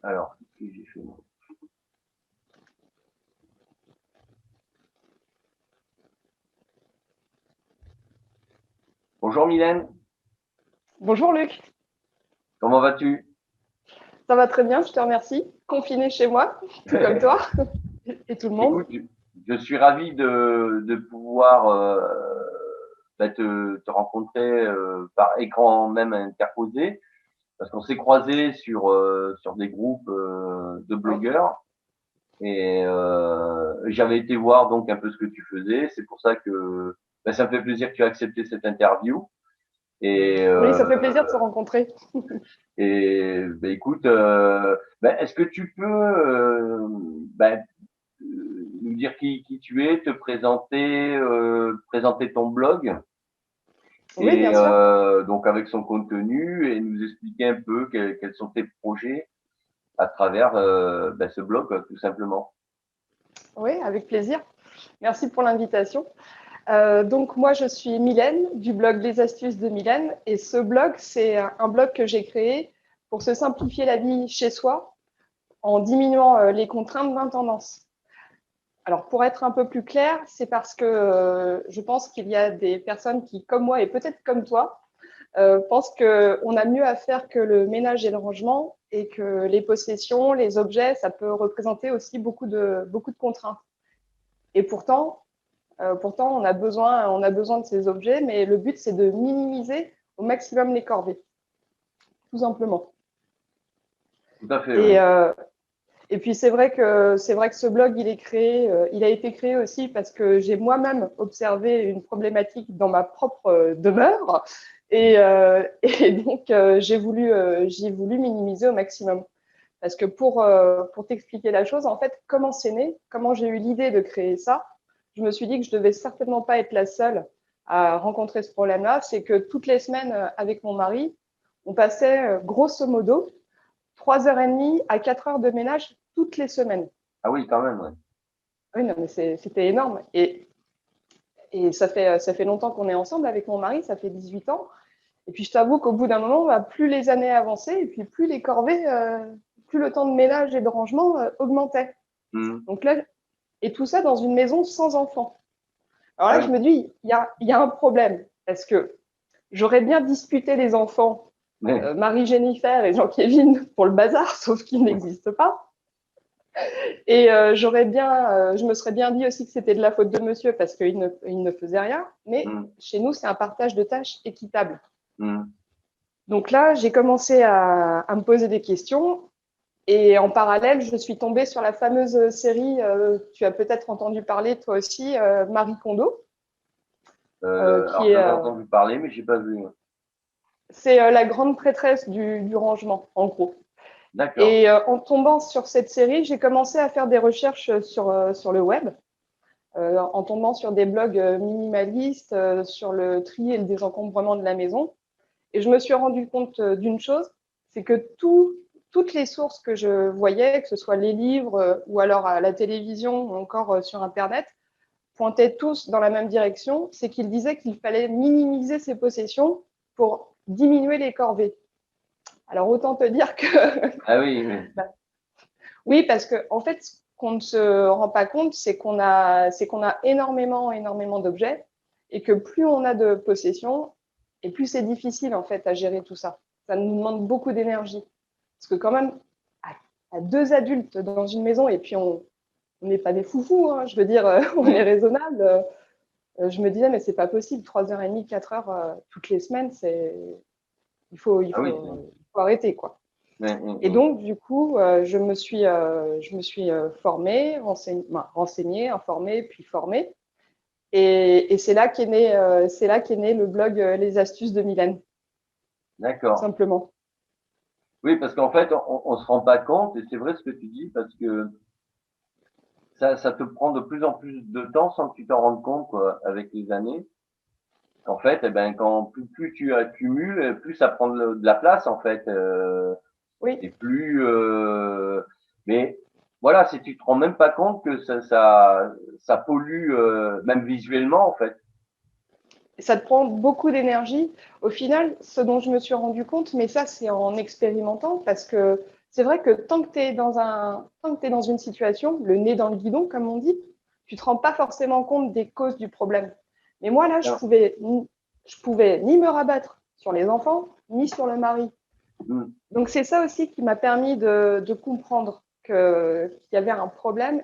Alors, qu'est-ce que j'ai fait moi? Bonjour Mylène, Bonjour Luc, comment vas-tu? ça va très bien, je te remercie. Confiné chez moi, tout comme toi et tout le monde. Écoute, je suis ravi de pouvoir te rencontrer par écran même interposé, parce qu'on s'est croisés sur des groupes de Ouais. blogueurs et j'avais été voir donc un peu ce que tu faisais. C'est pour ça que ça me fait plaisir que tu aies accepté cette interview. Et, Oui, ça fait plaisir de se rencontrer. écoute, est-ce que tu peux nous dire qui tu es, te présenter, présenter ton blog Oui, et bien sûr. donc avec son contenu et nous expliquer un peu quels sont tes projets à travers ce blog, tout simplement. Oui, avec plaisir. Merci pour l'invitation. Donc moi, je suis Mylène du blog Les Astuces de Mylène. Et ce blog, c'est un blog que j'ai créé pour se simplifier la vie chez soi en diminuant les contraintes d'intendance. Alors, pour être un peu plus clair, c'est parce que je pense qu'il y a des personnes qui, comme moi et peut-être comme toi, pensent qu'on a mieux à faire que le ménage et le rangement et que les possessions, les objets, ça peut représenter aussi beaucoup de contraintes. Et pourtant on a besoin de ces objets, mais le but, c'est de minimiser au maximum les corvées, tout simplement. Tout à fait, oui. Et, euh, Et puis c'est vrai que ce blog il a été créé aussi parce que j'ai moi-même observé une problématique dans ma propre demeure et donc j'ai voulu minimiser au maximum. Parce que pour t'expliquer la chose, en fait, comment c'est né, comment j'ai eu l'idée de créer ça, je me suis dit que je devais certainement pas être la seule à rencontrer ce problème-là. C'est que toutes les semaines avec mon mari, on passait grosso modo 3h30 à 4 heures de ménage toutes les semaines. Ah oui, quand même, ouais. Oui, non, mais c'était énorme. Et ça fait longtemps qu'on est ensemble avec mon mari, ça fait 18 ans. Et puis je t'avoue qu'au bout d'un moment, bah, plus les années avançaient et puis plus les corvées, plus le temps de ménage et de rangement augmentait. Mmh. Donc là, et tout ça dans une maison sans enfants. Alors Ah là, oui. je me dis, il y a un problème. Parce que j'aurais bien disputé les enfants, Mais, Marie-Jennifer et Jean-Kévin, pour le bazar, sauf qu'ils n'existent pas. Et je me serais bien dit aussi que c'était de la faute de monsieur parce il ne faisait rien. Mais mmh, chez nous, c'est un partage de tâches équitable. mmh. Donc là, j'ai commencé à me poser des questions. Et en parallèle, je suis tombée sur la fameuse série, tu as peut-être entendu parler toi aussi, Marie Kondo, qui Alors est, j'en ai entendu parler, mais j'ai pas vu. c'est la grande prêtresse du rangement, en gros. D'accord. Et en tombant sur cette série, j'ai commencé à faire des recherches sur le web. En tombant sur des blogs minimalistes, sur le tri et le désencombrement de la maison. Et je me suis rendu compte d'une chose, c'est que toutes les sources que je voyais, que ce soit les livres ou alors à la télévision ou encore sur Internet, pointaient tous dans la même direction, c'est qu'ils disaient qu'il fallait minimiser ses possessions pour diminuer les corvées. Alors autant te dire que Ah oui, mais oui, parce que en fait, ce qu'on ne se rend pas compte, c'est qu'on a énormément d'objets et que plus on a de possessions et plus c'est difficile en fait à gérer tout ça. Ça nous demande beaucoup d'énergie. Parce que quand même, à deux adultes dans une maison et puis on n'est pas des foufous, hein, je veux dire, on est oui. raisonnable. Je me disais mais c'est pas possible, 3h30, 4 heures toutes les semaines, Ah oui. il faut arrêter quoi. Et donc, du coup, je me suis formée, renseignée, informée, puis formée. Et c'est là qu'est né le blog Les Astuces de Mylène, tout D'accord. simplement. Oui, parce qu'en fait, on se rend pas compte, et c'est vrai ce que tu dis, parce que ça te prend de plus en plus de temps sans que tu t'en rendes compte, quoi, avec les années. En fait, eh ben, quand plus tu accumules, plus ça prend de la place, en fait. Oui, Et plus, mais voilà, si tu te rends même pas compte que ça pollue, même visuellement, en fait. ça te prend beaucoup d'énergie. Au final, ce dont je me suis rendu compte, mais ça, c'est en expérimentant, parce que c'est vrai que tant que tu es tant que tu dans une situation, le nez dans le guidon, comme on dit, tu te rends pas forcément compte des causes du problème. Mais moi, là, Non. je pouvais ni me rabattre sur les enfants, ni sur le mari. Mm. Donc, c'est ça aussi qui m'a permis de comprendre qu'il y avait un problème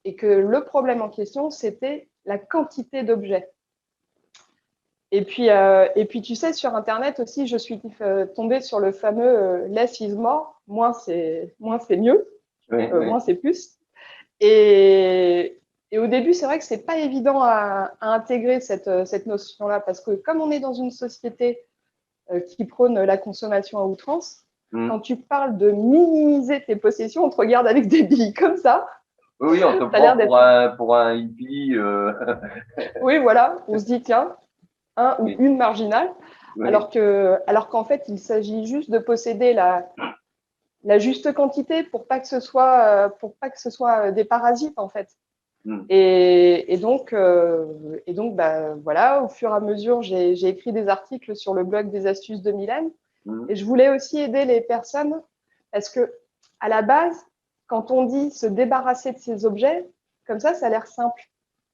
et que le problème en question, c'était la quantité d'objets. Et puis, tu sais, sur Internet aussi, je suis tombée sur le fameux less is more, moins c'est mieux, Oui, oui. moins c'est plus. Et au début, c'est vrai que c'est pas évident à intégrer cette notion-là, parce que comme on est dans une société qui prône la consommation à outrance, quand Mm. tu parles de minimiser tes possessions, on te regarde avec des billes comme ça. Oui, oui, on te Tu as prend l'air d'être. pour un hippie. Oui, voilà, on se dit, tiens, un ou Oui, une marginale, oui. alors qu'en fait, il s'agit juste de posséder la juste quantité pour pas que ce soit des parasites, en fait. Mm. Et donc bah, voilà, au fur et à mesure, j'ai écrit des articles sur le blog des astuces de Mylène. Mm. Et je voulais aussi aider les personnes parce que, à la base, quand on dit se débarrasser de ces objets, comme ça a l'air simple.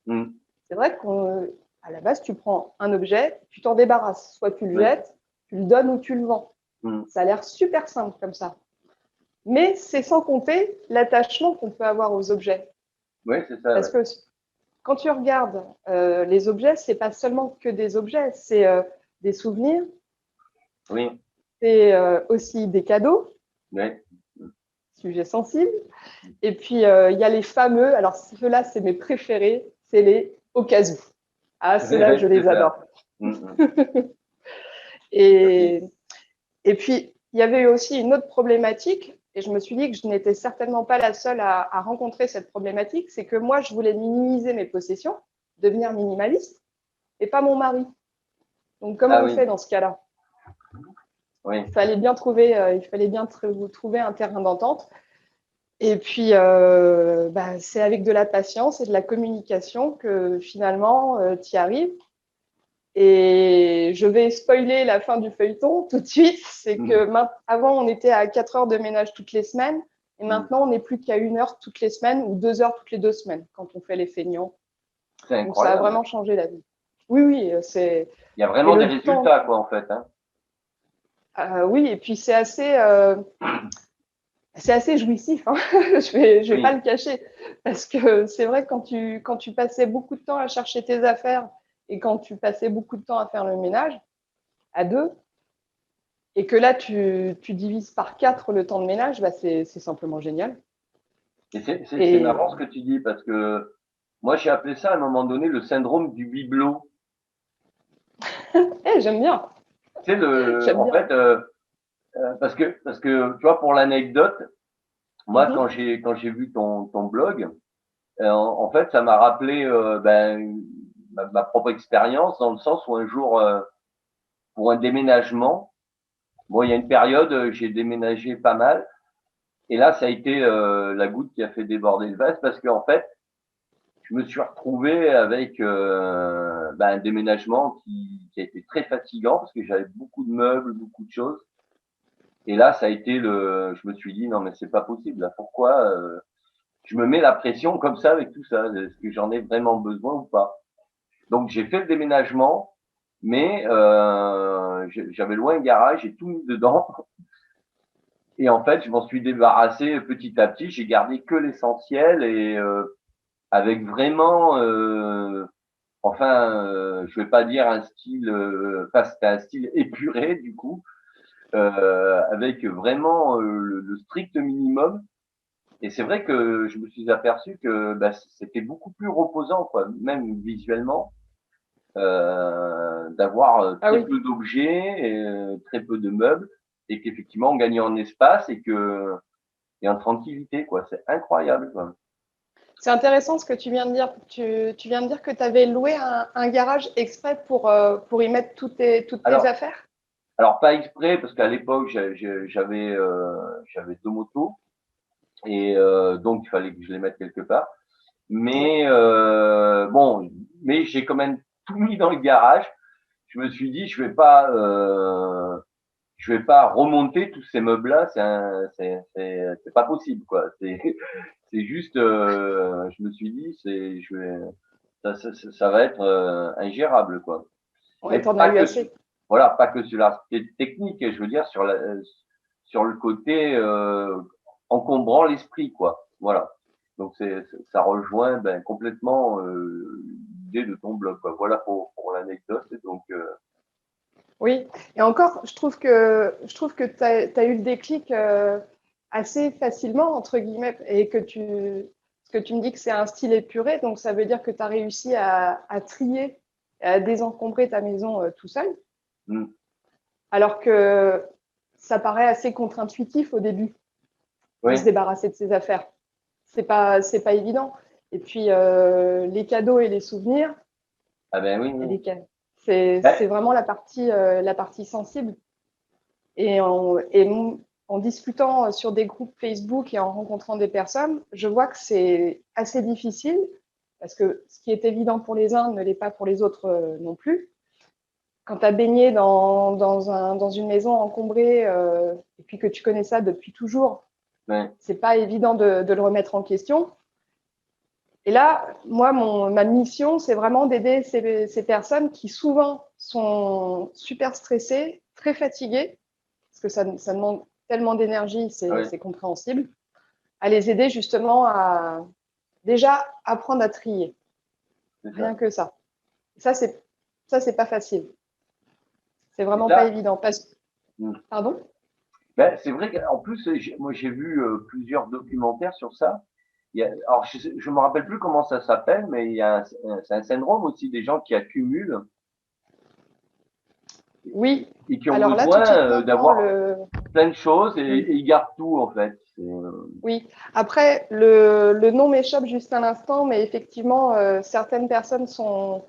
Mm. C'est vrai qu'à la base, tu prends un objet, tu t'en débarrasses. Soit tu le Oui. jettes, tu le donnes ou tu le vends. Mm. Ça a l'air super simple comme ça. Mais c'est sans compter l'attachement qu'on peut avoir aux objets. Oui, c'est ça, Parce ouais. que quand tu regardes les objets, c'est pas seulement que des objets, c'est des souvenirs, Oui, c'est aussi des cadeaux, oui. sujet sensible. Et puis il y a les fameux, alors ceux-là c'est mes préférés, c'est les au cas où. Ah, Oui, ceux-là je oui, c'est les ça. adore. Mm, mm. Et, et puis il y avait eu aussi une autre problématique, et je me suis dit que je n'étais certainement pas la seule à rencontrer cette problématique, c'est que moi je voulais minimiser mes possessions, devenir minimaliste, et pas mon mari. Donc comment Ah on oui, fait dans ce cas-là? oui. Il fallait bien trouver un terrain d'entente. Et puis, bah, c'est avec de la patience et de la communication que finalement, tu y arrives. Et je vais spoiler la fin du feuilleton tout de suite. C'est Mm, que avant, on était à 4 heures de ménage toutes les semaines. Et mm. maintenant, on n'est plus qu'à 1 heure toutes les semaines ou 2 heures toutes les 2 semaines quand on fait les feignants. C'est Donc, ça a incroyable. vraiment changé la vie. Oui, oui, c'est. Il y a Et vraiment des le temps. résultats, quoi, en fait, hein. Oui, et puis c'est assez jouissif, hein. Je vais pas Oui, le cacher. Parce que c'est vrai que quand tu passais beaucoup de temps à chercher tes affaires et quand tu passais beaucoup de temps à faire le ménage, à deux, et que là, tu divises par 4 le temps de ménage, bah c'est simplement génial. et c'est Et marrant ce que tu dis parce que moi j'ai appelé ça à un moment donné le syndrome du bibelot. j'aime bien, C'est le, j'aime en bien. fait, parce que tu vois pour l'anecdote, moi Mhm. quand j'ai vu ton blog, en fait ça m'a rappelé ben ma propre expérience dans le sens où un jour pour un déménagement, bon il y a une période j'ai déménagé pas mal et là ça a été la goutte qui a fait déborder le vase parce qu'en fait je me suis retrouvé avec un déménagement qui a été très fatigant parce que j'avais beaucoup de meubles, beaucoup de choses. Et là, ça a été je me suis dit non mais c'est pas possible. Là, pourquoi je me mets la pression comme ça avec tout ça? Est-ce que j'en ai vraiment besoin ou pas? Donc j'ai fait le déménagement, mais j'avais loin un garage, j'ai tout mis dedans. Et en fait, je m'en suis débarrassé petit à petit. J'ai gardé que l'essentiel et avec vraiment enfin, je vais pas dire un style, enfin c'était un style épuré du coup, avec vraiment le strict minimum. Et c'est vrai que je me suis aperçu que bah, c'était beaucoup plus reposant, quoi, même visuellement, d'avoir Ah très oui, peu d'objets, et, très peu de meubles, et qu'effectivement on gagnait en espace et en tranquillité, quoi. C'est incroyable, quoi. C'est intéressant ce que tu viens de dire. Tu viens de dire que tu avais loué un garage exprès pour y mettre toutes tes affaires? Alors pas exprès, parce qu'à l'époque, j'avais deux motos et donc il fallait que je les mette quelque part. Oui. Mais bon, mais j'ai quand même tout mis dans le garage. Je me suis dit, je vais pas remonter tous ces meubles-là. C'est pas possible, quoi. C'est juste, je me suis dit, ça va être ingérable, quoi. Ouais, Mais t'en as eu assez. voilà, pas que sur l'aspect technique, je veux dire sur le côté encombrant l'esprit, quoi. Voilà. Donc ça rejoint complètement l'idée de ton blog, quoi. Voilà pour l'anecdote. Donc Oui, et encore, je trouve que tu as eu le déclic assez facilement, entre guillemets, et parce que tu me dis que c'est un style épuré, donc ça veut dire que tu as réussi à trier, à désencombrer ta maison tout seul, mm, alors que ça paraît assez contre-intuitif au début de se oui, débarrasser de ses affaires. C'est pas évident. Et puis, les cadeaux et les souvenirs, ah ben oui, et oui. les c'est Ben, vraiment la partie sensible. Et en discutant sur des groupes Facebook et en rencontrant des personnes, je vois que c'est assez difficile parce que ce qui est évident pour les uns ne l'est pas pour les autres non plus. Quand tu as baigné dans une maison encombrée et puis que tu connais ça depuis toujours, ben, c'est pas évident de le remettre en question. Et là, moi, ma mission, c'est vraiment d'aider ces personnes qui souvent sont super stressées, très fatiguées, parce que ça demande tellement d'énergie, oui, c'est compréhensible, à les aider justement à déjà apprendre à trier, c'est rien ça. que ça. Ça, c'est pas facile. C'est Et vraiment pas ça, évident. mm. Pardon? Ben, c'est vrai qu'en plus, moi j'ai vu plusieurs documentaires sur ça. Alors je me rappelle plus comment ça s'appelle, mais c'est un syndrome aussi des gens qui accumulent Oui. et qui ont Alors là, tout de besoin suite, maintenant, d'avoir plein de choses oui. et ils gardent tout en fait. Oui. Après, le nom m'échappe juste à l'instant, mais effectivement, certaines personnes sont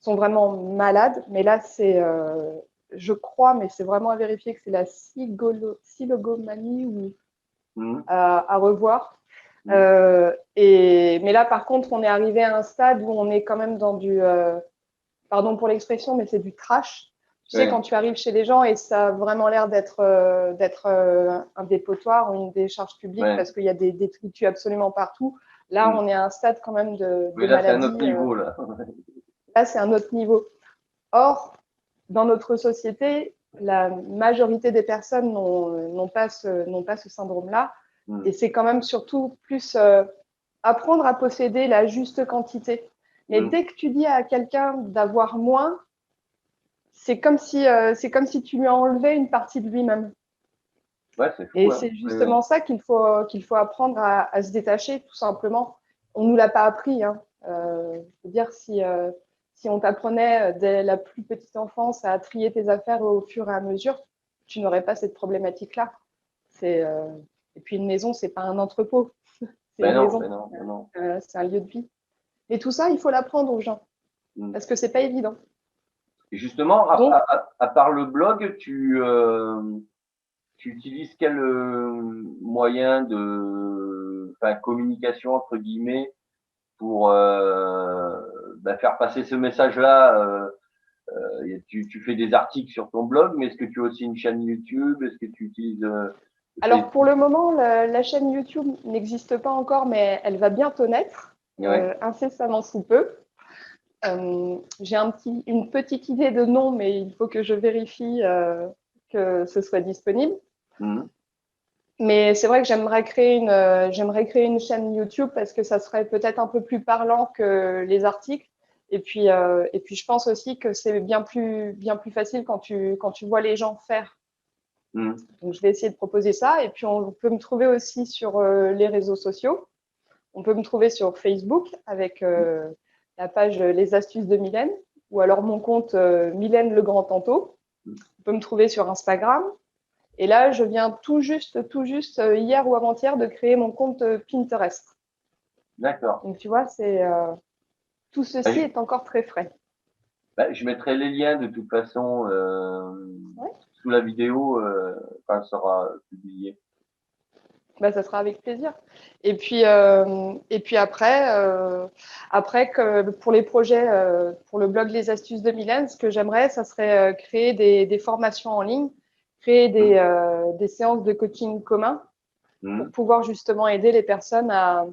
vraiment malades. Mais là, je crois, mais c'est vraiment à vérifier que c'est la silogomanie ou Mm, à revoir. mm, Mais là, par contre, on est arrivé à un stade où on est quand même dans pardon pour l'expression, mais c'est du trash. Tu sais, ouais, quand tu arrives chez les gens et ça a vraiment l'air d'être un dépotoir ou une décharge publique ouais. parce qu'il y a des détritus absolument partout, là, Mm. on est à un stade quand même de Mais là c'est un autre maladie. niveau là. Là, c'est un autre niveau. Or, dans notre société, la majorité des personnes n'ont pas ce syndrome-là. Mm, Et c'est quand même surtout plus apprendre à posséder la juste quantité. Mais mm. dès que tu dis à quelqu'un d'avoir moins, c'est comme si tu lui enlevais une partie de lui-même. Ouais, c'est fou Et hein. c'est Ouais, ouais. justement ça qu'il faut apprendre à se détacher, tout simplement. On ne nous l'a pas appris. Hein. Je veux dire, si on t'apprenait dès la plus petite enfance à trier tes affaires au fur et à mesure, tu n'aurais pas cette problématique-là. C'est, euh, Et puis une maison, c'est pas un entrepôt, c'est Ben une non, maison, ben non, ben non. c'est un lieu de vie. Et tout ça, il faut l'apprendre aux gens Mm. parce que c'est pas évident. Et justement, Donc, à part le blog, tu utilises quel moyen de enfin, communication entre guillemets pour faire passer ce message-là tu fais des articles sur ton blog, mais est-ce que tu as aussi une chaîne YouTube? Est-ce que tu utilises alors pour Facebook? le moment, la chaîne YouTube n'existe pas encore, mais elle va bientôt naître, Ouais. incessamment sous peu. J'ai une petite idée de nom, mais il faut que je vérifie que ce soit disponible. Mhm. Mais c'est vrai que j'aimerais créer une chaîne YouTube parce que ça serait peut-être un peu plus parlant que les articles. Et puis je pense aussi que c'est bien plus facile quand tu vois les gens faire. Mhm. Donc, je vais essayer de proposer ça. Et puis, on peut me trouver aussi sur les réseaux sociaux. On peut me trouver sur Facebook avec la page Les Astuces de Mylène ou alors mon compte Mylène Le Grand Tantôt. On peut me trouver sur Instagram. Et là, je viens tout juste hier ou avant-hier de créer mon compte Pinterest. D'accord. Donc, tu vois, tout Bah, ceci est encore très frais. je mettrai les liens de toute façon Ouais. sous la vidéo quand elle sera publiée. Bah, ça sera avec plaisir. Et puis après que pour les projets, pour le blog Les Astuces de Mylène, ce que j'aimerais, ça serait créer des formations en ligne, créer Mmh. des séances de coaching commun pour Mmh. pouvoir justement aider les personnes à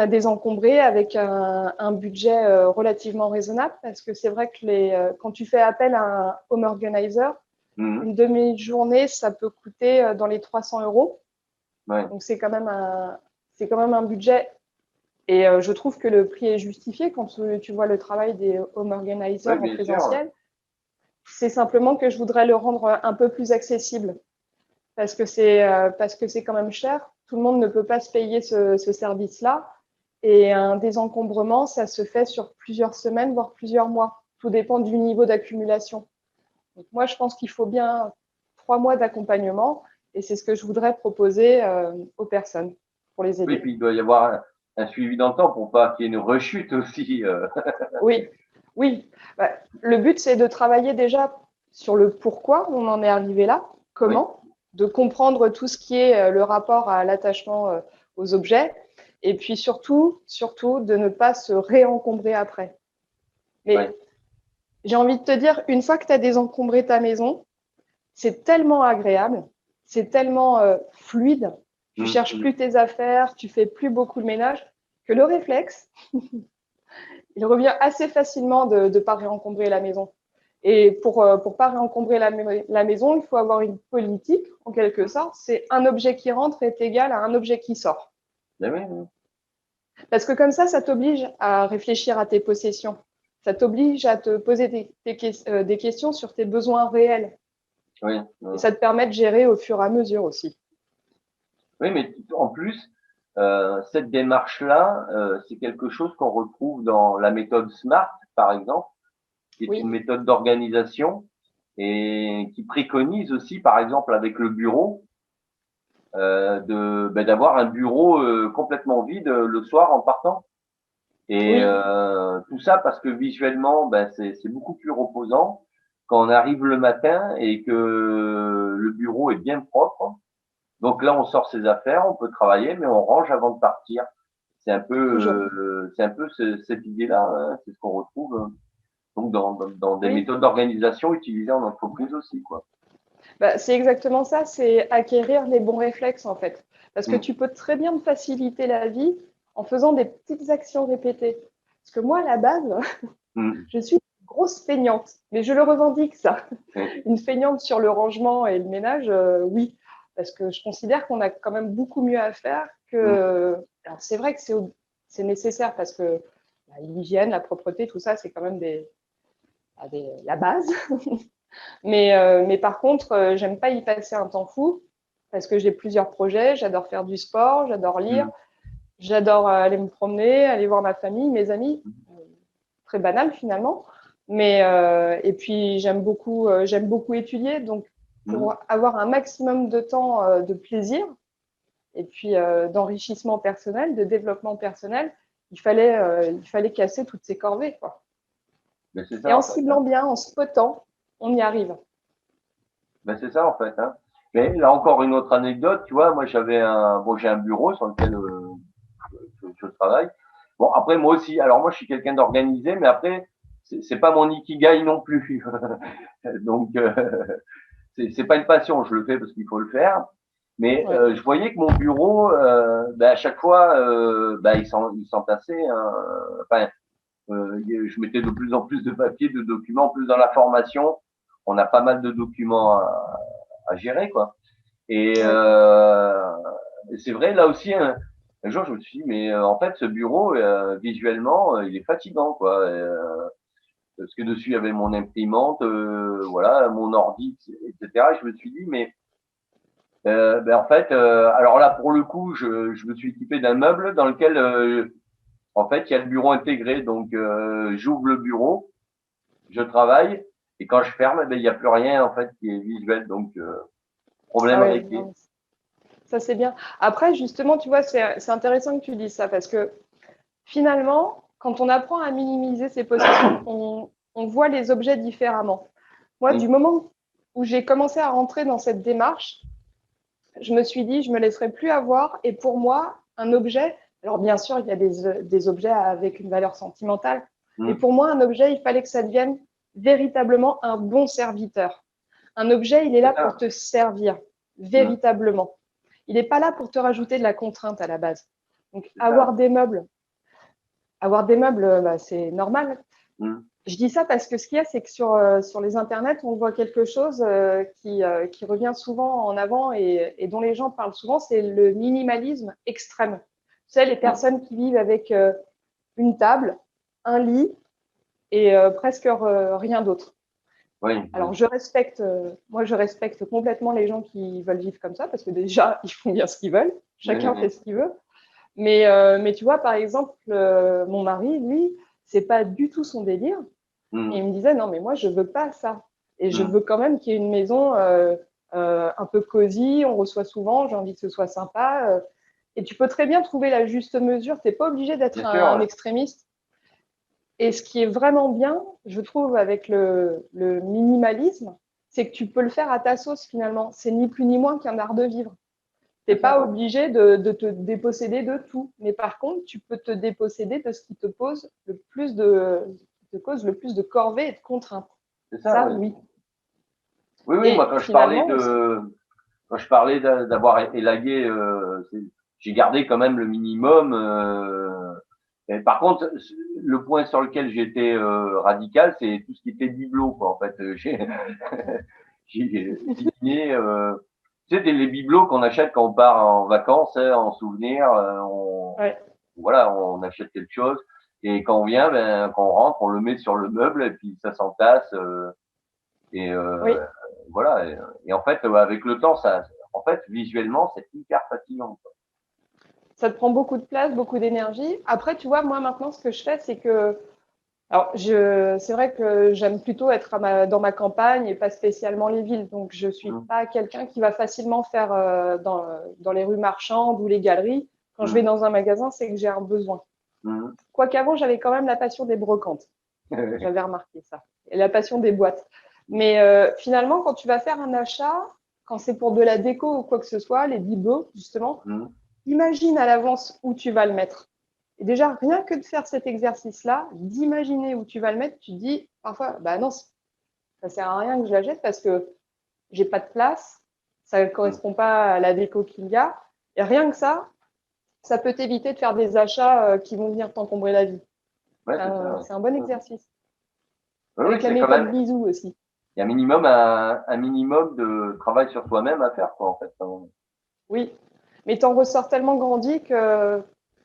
désencombrer avec un budget relativement raisonnable. Parce que c'est vrai que quand tu fais appel à un home organizer, Mmh. une demi-journée, ça peut coûter dans les 300 euros. Ouais. Donc c'est quand même un budget. Et je trouve que le prix est justifié quand tu vois le travail des home Ouais, organizers en bien sûr. présentiel. C'est simplement que je voudrais le rendre un peu plus accessible parce que c'est quand même cher. Tout le monde ne peut pas se payer ce service-là. Et un désencombrement, ça se fait sur plusieurs semaines, voire plusieurs mois. Tout dépend du niveau d'accumulation. Donc moi, je pense qu'il faut bien 3 mois d'accompagnement et c'est ce que je voudrais proposer aux personnes pour les Oui, aider. puis il doit y avoir un suivi dans le temps pour pas qu'il y ait une rechute aussi. Oui, oui. Bah, le but, c'est de travailler déjà sur le pourquoi on en est arrivé là, Oui, comment, de comprendre tout ce qui est le rapport à l'attachement aux objets, et puis surtout, de ne pas se réencombrer après. oui. Mais j'ai envie de te dire, une fois que tu as désencombré ta maison, c'est tellement agréable, c'est tellement fluide, tu Mmh, cherches mmh. plus tes affaires, tu fais plus beaucoup de ménage, que le réflexe, il revient assez facilement de ne pas réencombrer la maison. Et pour pas réencombrer la maison, il faut avoir une politique, en quelque sorte. C'est un objet qui rentre est égal à un objet qui sort. Ben oui, oui. Parce que comme ça t'oblige à réfléchir à tes possessions. Ça t'oblige à te poser des questions sur tes besoins réels. Oui, Et oui. ça te permet de gérer au fur et à mesure aussi. Oui, mais en plus, cette démarche-là, c'est quelque chose qu'on retrouve dans la méthode SMART, par exemple, qui est une Oui, méthode d'organisation et qui préconise aussi, par exemple, avec le bureau, d'avoir un bureau complètement vide le soir en partant. Et oui, tout ça parce que visuellement, c'est beaucoup plus reposant quand on arrive le matin et que le bureau est bien propre. Donc là, on sort ses affaires, on peut travailler, mais on range avant de partir. toujours. C'est un peu cette idée-là, hein, c'est ce qu'on retrouve donc dans des Oui, méthodes d'organisation utilisées en entreprise aussi, quoi. bah, c'est exactement ça, c'est acquérir les bons réflexes en fait. Parce que Mm, tu peux très bien te faciliter la vie en faisant des petites actions répétées. Parce que moi, à la base, mm, je suis une grosse feignante, mais je le revendique ça. oui, Une feignante sur le rangement et le ménage, oui. Parce que je considère qu'on a quand même beaucoup mieux à faire mm, que. Alors c'est vrai que c'est nécessaire parce que l'hygiène, la propreté, tout ça, c'est quand même la base. Mais par contre, j'aime pas y passer un temps fou parce que j'ai plusieurs projets. J'adore faire du sport, j'adore lire, mm, j'adore aller me promener, aller voir ma famille, mes amis. Très banal finalement. Et puis j'aime beaucoup étudier. Donc mm. pour avoir un maximum de temps de plaisir et puis d'enrichissement personnel, de développement personnel, il fallait casser toutes ces corvées, quoi. Ben, c'est Et ça en en fait, hein. ciblant bien, en spotant, on y arrive. Ben, c'est ça en fait, hein. Mais là encore une autre anecdote, tu vois, moi j'ai un bureau sur lequel je travaille. Bon, après, moi aussi, alors moi, je suis quelqu'un d'organisé, mais après, c'est pas mon ikigai non plus. Donc, c'est pas une passion, je le fais parce qu'il faut le faire. Mais Ouais. je voyais que mon bureau, à chaque fois, il s'entassait. Hein. Enfin, je mettais de plus en plus de papiers, de documents. En plus, dans la formation, on a pas mal de documents à gérer, quoi. Et Ouais. c'est vrai, là aussi, un jour, je me suis dit, mais en fait, ce bureau, visuellement, il est fatigant, quoi. Parce que dessus, il y avait mon imprimante, voilà, mon ordi, etc. Et je me suis dit, mais en fait, alors là, pour le coup, je me suis équipé d'un meuble dans lequel, en fait, il y a le bureau intégré. Donc, j'ouvre le bureau, je travaille, et quand je ferme, il n'y a plus rien, en fait, qui est visuel. Donc, Ah problème ouais, réglé. non, Ça, c'est bien. Après, justement, tu vois, c'est intéressant que tu dises ça parce que finalement, quand on apprend à minimiser ses possessions, on voit les objets différemment. Moi, du Oui, moment où j'ai commencé à rentrer dans cette démarche, je me suis dit, je me laisserai plus avoir. Et pour moi, un objet, alors bien sûr, il y a des objets avec une valeur sentimentale, mais mm, pour moi, un objet, il fallait que ça devienne véritablement un bon serviteur. Un objet, il est c'est là pour ça. te servir, Mm, véritablement. Il n'est pas là pour te rajouter de la contrainte à la base. Donc, c'est ça. avoir des meubles, bah, c'est normal. Mm, Je dis ça parce que ce qu'il y a, c'est que sur les internets, on voit quelque chose qui revient souvent en avant et dont les gens parlent souvent, c'est le minimalisme extrême. Tu sais, les mm. personnes qui vivent avec une table, un lit et presque rien d'autre. Oui, Alors, oui. moi, je respecte complètement les gens qui veulent vivre comme ça parce que déjà, ils font bien ce qu'ils veulent. Oui, Chacun fait oui. ce qu'il veut. Mais tu vois, par exemple, mon mari, lui, c'est pas du tout son délire. Et il Mm, me disait, non, mais moi, je veux pas ça. Et je mm. veux quand même qu'il y ait une maison un peu cosy, on reçoit souvent, j'ai envie que ce soit sympa. Et tu peux très bien trouver la juste mesure. Tu n'es pas obligé d'être Bien sûr, un ouais. extrémiste. Et ce qui est vraiment bien, je trouve, avec le minimalisme, c'est que tu peux le faire à ta sauce finalement. C'est ni plus ni moins qu'un art de vivre. Tu C'est n'es pas ça. obligé de te déposséder de tout. Mais par contre, tu peux te déposséder de ce qui te pose qui te cause le plus de corvées et de contraintes. C'est ça, Ça, oui. oui. Oui, oui, moi, Et finalement, quand je parlais d'avoir élagué, j'ai gardé quand même le minimum. Et par contre, le point sur lequel j'étais radical, c'est tout ce qui était bibelot, quoi. En fait, j'ai éliminé. Tu sais, les bibelots qu'on achète quand on part en vacances, hein, en souvenir, ouais, voilà, on achète quelque chose. Et quand on vient, ben, quand on rentre, on le met sur le meuble et puis ça s'entasse. Et oui, voilà. Et en fait, avec le temps, en fait, visuellement, c'est hyper fatigant, quoi. ça te prend beaucoup de place, beaucoup d'énergie. Après, tu vois, moi maintenant, ce que je fais, c'est que, alors, c'est vrai que j'aime plutôt être dans ma campagne et pas spécialement les villes. Donc, je suis Mmh, pas quelqu'un qui va facilement faire dans les rues marchandes ou les galeries. Quand je vais mmh, dans un magasin, c'est que j'ai un besoin. mmh. Quoique avant, j'avais quand même la passion des brocantes. J'avais remarqué ça. Et la passion des boîtes. Mais finalement, quand tu vas faire un achat, quand c'est pour de la déco ou quoi que ce soit, les bibelots, justement, Mmh. imagine à l'avance où tu vas le mettre. Et déjà, rien que de faire cet exercice-là, d'imaginer où tu vas le mettre, tu te dis parfois, bah non, ça sert à rien que je la jette parce que j'ai pas de place, ça ne Mmh. correspond pas à la déco qu'il y a. Et rien que ça peut t'éviter de faire des achats qui vont venir t'encombrer la vie. Ouais, c'est ça, ouais. C'est un bon Mmh. exercice. Oui, oui, Avec la c'est quand méthode même, bisou aussi. il y a un minimum de travail sur soi-même à faire, quoi, en fait, quand même. Oui, mais t'en ressors tellement grandi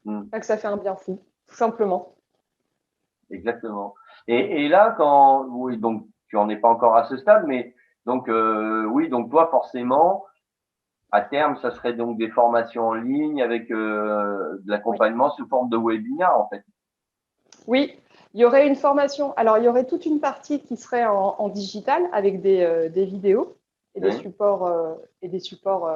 Mmh. que ça fait un bien fou, tout simplement. Exactement. Et là, oui, donc, tu en es pas encore à ce stade, mais donc, oui, donc toi, forcément, à terme, ça serait donc des formations en ligne avec de Oui. l'accompagnement sous forme de webinar, en fait. Oui, il y aurait une formation. Alors, il y aurait toute une partie qui serait en digital avec des vidéos Oui. et des supports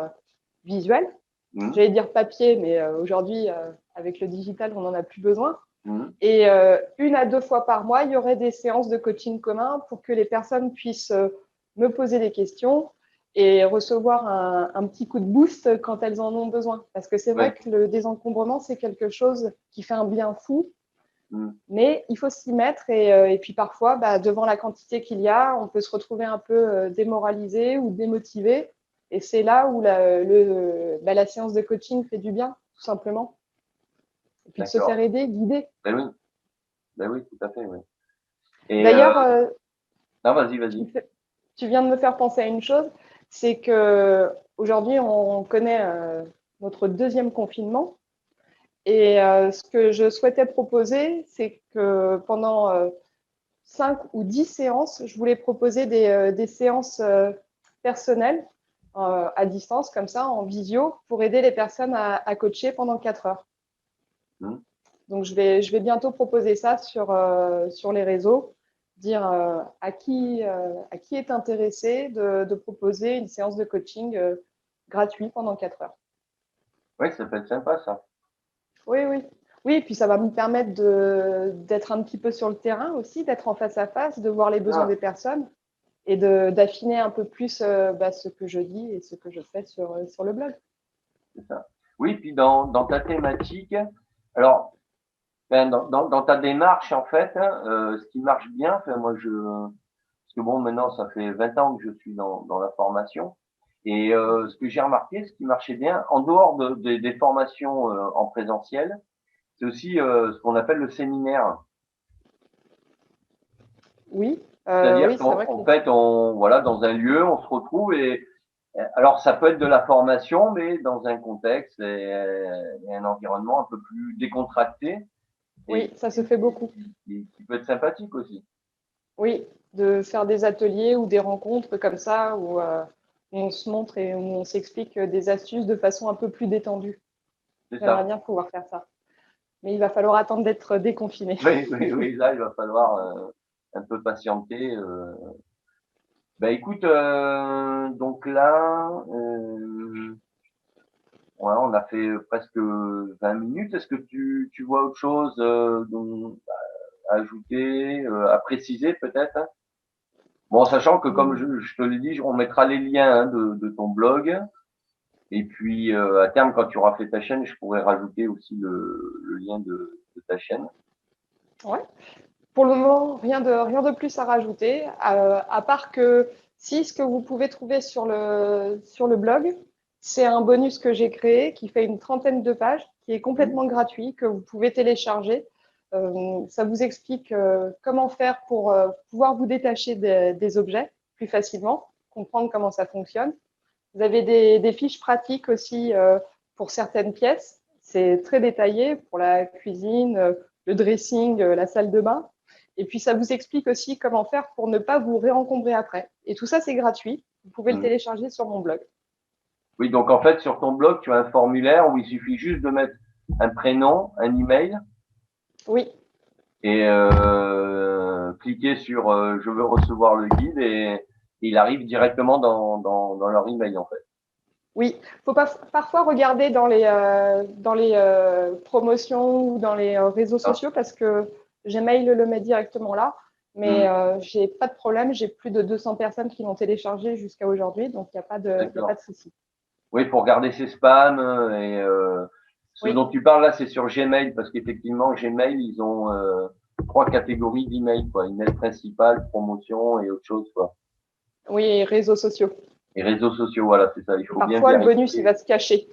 visuels. Mmh. J'allais dire papier, mais aujourd'hui, avec le digital, on n'en a plus besoin. Mmh. Et une à deux fois par mois, il y aurait des séances de coaching commun pour que les personnes puissent me poser des questions et recevoir un petit coup de boost quand elles en ont besoin. Parce que c'est Oui. vrai que le désencombrement, c'est quelque chose qui fait un bien fou, Mmh. mais il faut s'y mettre. Et puis parfois, bah, devant la quantité qu'il y a, on peut se retrouver un peu démoralisé ou démotivé. Et c'est là où la séance de coaching fait du bien, tout simplement. Et puis de se faire D'accord. aider, guider. Ben oui. Ben oui, tout à fait, oui. Et D'ailleurs, non, vas-y, tu, vas-y. me fais- tu viens de me faire penser à une chose, c'est que aujourd'hui on connaît notre deuxième confinement. Et ce que je souhaitais proposer, c'est que pendant 5 ou 10 séances, je voulais proposer des séances personnelles à distance, comme ça, en visio, pour aider les personnes à coacher pendant 4 heures. Mmh. Donc, je vais bientôt proposer ça sur les réseaux, dire à qui est intéressé de proposer une séance de coaching gratuit pendant 4 heures. Oui, ça peut être sympa, ça. Oui, oui. Oui, et puis ça va me permettre d'être un petit peu sur le terrain aussi, d'être en face à face, de voir les besoins Ah, des personnes et d'affiner un peu plus ce que je dis et ce que je fais sur le blog. c'est ça. Oui, puis dans ta thématique, alors, ben, dans ta démarche, en fait, hein, ce qui marche bien, enfin, parce que bon, maintenant, ça fait 20 ans que je suis dans la formation. Et ce que j'ai remarqué, ce qui marchait bien, en dehors des formations en présentiel, c'est aussi ce qu'on appelle le séminaire. Oui, C'est-à-dire oui, c'est qu'en vrai que en fait, voilà, dans un lieu, on se retrouve et alors ça peut être de la formation, mais dans un contexte et un environnement un peu plus décontracté oui, et ça se fait beaucoup. qui peut être sympathique aussi. Oui, de faire des ateliers ou des rencontres comme ça où on se montre et où on s'explique des astuces de façon un peu plus détendue. C'est J'aimerais ça. bien pouvoir faire ça. Mais il va falloir attendre d'être déconfiné. Oui, oui, oui, là, il va falloir un peu patienter. Bah écoute, donc là, ouais, on a fait presque 20 minutes. Est-ce que tu vois autre chose à ajouter, à préciser peut-être, hein? Bon, sachant que comme je te l'ai dit, on mettra les liens hein, de ton blog. Et puis à terme, quand tu auras fait ta chaîne, je pourrais rajouter aussi le lien de ta chaîne. Ouais. Pour le moment, rien de plus à rajouter, à part que si ce que vous pouvez trouver sur le blog, c'est un bonus que j'ai créé qui fait une trentaine de pages, qui est Oui. complètement gratuit, que vous pouvez télécharger. Ça vous explique comment faire pour pouvoir vous détacher des objets plus facilement, comprendre comment ça fonctionne. Vous avez des fiches pratiques aussi pour certaines pièces. C'est très détaillé pour la cuisine, le dressing, la salle de bain. Et puis, ça vous explique aussi comment faire pour ne pas vous réencombrer après. Et tout ça, c'est gratuit. Vous pouvez le Mhm. télécharger sur mon blog. Oui, donc en fait, sur ton blog, tu as un formulaire où il suffit juste de mettre un prénom, un email Oui, et cliquer sur je veux recevoir le guide et il arrive directement dans leur email en fait. oui. Il faut pas, parfois regarder dans les promotions ou dans les réseaux Ah, sociaux parce que Gmail le met directement là. Mais mhm. j'ai pas de problème. J'ai plus de 200 personnes qui l'ont téléchargé jusqu'à aujourd'hui. Donc, il y a pas D'accord. de souci. Oui, pour garder ses spams et ce Oui, dont tu parles là, c'est sur Gmail parce qu'effectivement, Gmail, ils ont trois catégories d'email, quoi. Email principal, promotion et autre chose, quoi. oui, réseaux sociaux. Et réseaux sociaux, voilà, c'est ça. Il Et faut bien parfois, le bonus, il vérifier. va se cacher.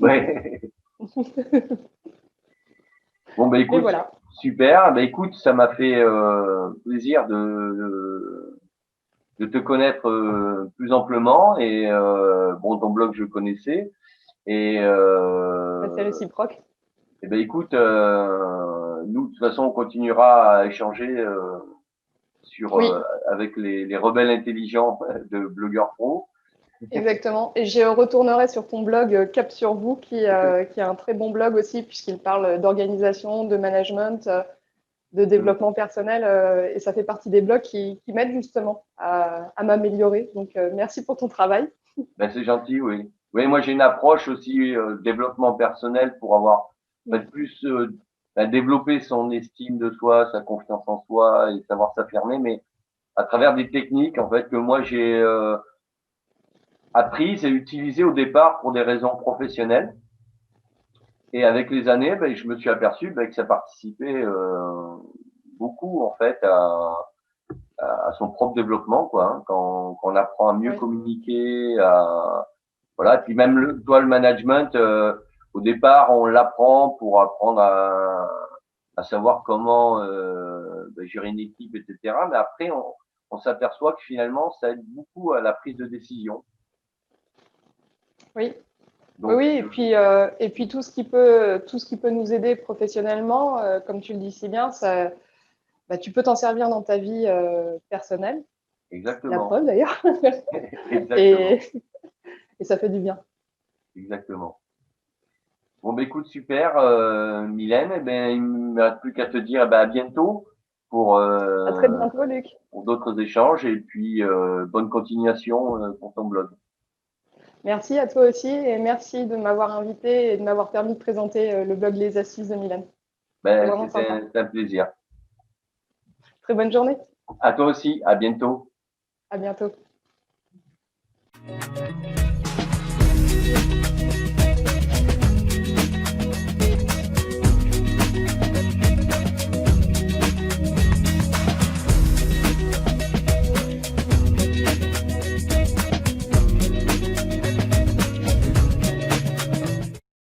Ouais. Bon, bah Mais écoute, voilà. super. Bah écoute, ça m'a fait plaisir de te connaître plus amplement et bon, ton blog, je connaissais. Et Bah, c'est réciproque. eh ben écoute, nous de toute façon on continuera à échanger sur Oui, avec les rebelles intelligents de Blogueur Pro. exactement. Et je retournerai sur ton blog Cap sur vous, qui est un très bon blog aussi, puisqu'il parle d'organisation, de management, de développement personnel. Et ça fait partie des blogs qui m'aident justement à m'améliorer. Donc, merci pour ton travail. Ben c'est gentil, oui. Oui, moi j'ai une approche aussi développement personnel pour avoir plus développer son estime de soi, sa confiance en soi et savoir s'affirmer, mais à travers des techniques en fait que moi j'ai apprises et utilisées au départ pour des raisons professionnelles. Et avec les années, ben, je me suis aperçu ben, que ça participait beaucoup en fait à son propre développement, quoi. Hein, quand on apprend à mieux Oui, communiquer, à voilà. Et puis même toi, le management, au départ, on l'apprend pour apprendre à savoir comment ben, gérer une équipe, etc. Mais après, on s'aperçoit que finalement, ça aide beaucoup à la prise de décision. oui. Oui, Donc, oui, et puis tout ce qui peut nous aider professionnellement, comme tu le dis si bien, ça, bah, tu peux t'en servir dans ta vie personnelle, la exactement, preuve d'ailleurs, et, exactement, et ça fait du bien. exactement. Bon, bah, écoute, super, Mylène. Eh ben, il ne me reste plus qu'à te dire eh ben, à bientôt pour, À très bientôt, Luc. pour d'autres échanges et puis bonne continuation pour ton blog. Merci à toi aussi et merci de m'avoir invité et de m'avoir permis de présenter le blog Les Astuces de Mylène. C'est Ben, vraiment sympa. c'était un plaisir. Très bonne journée. À toi aussi, à bientôt. À bientôt.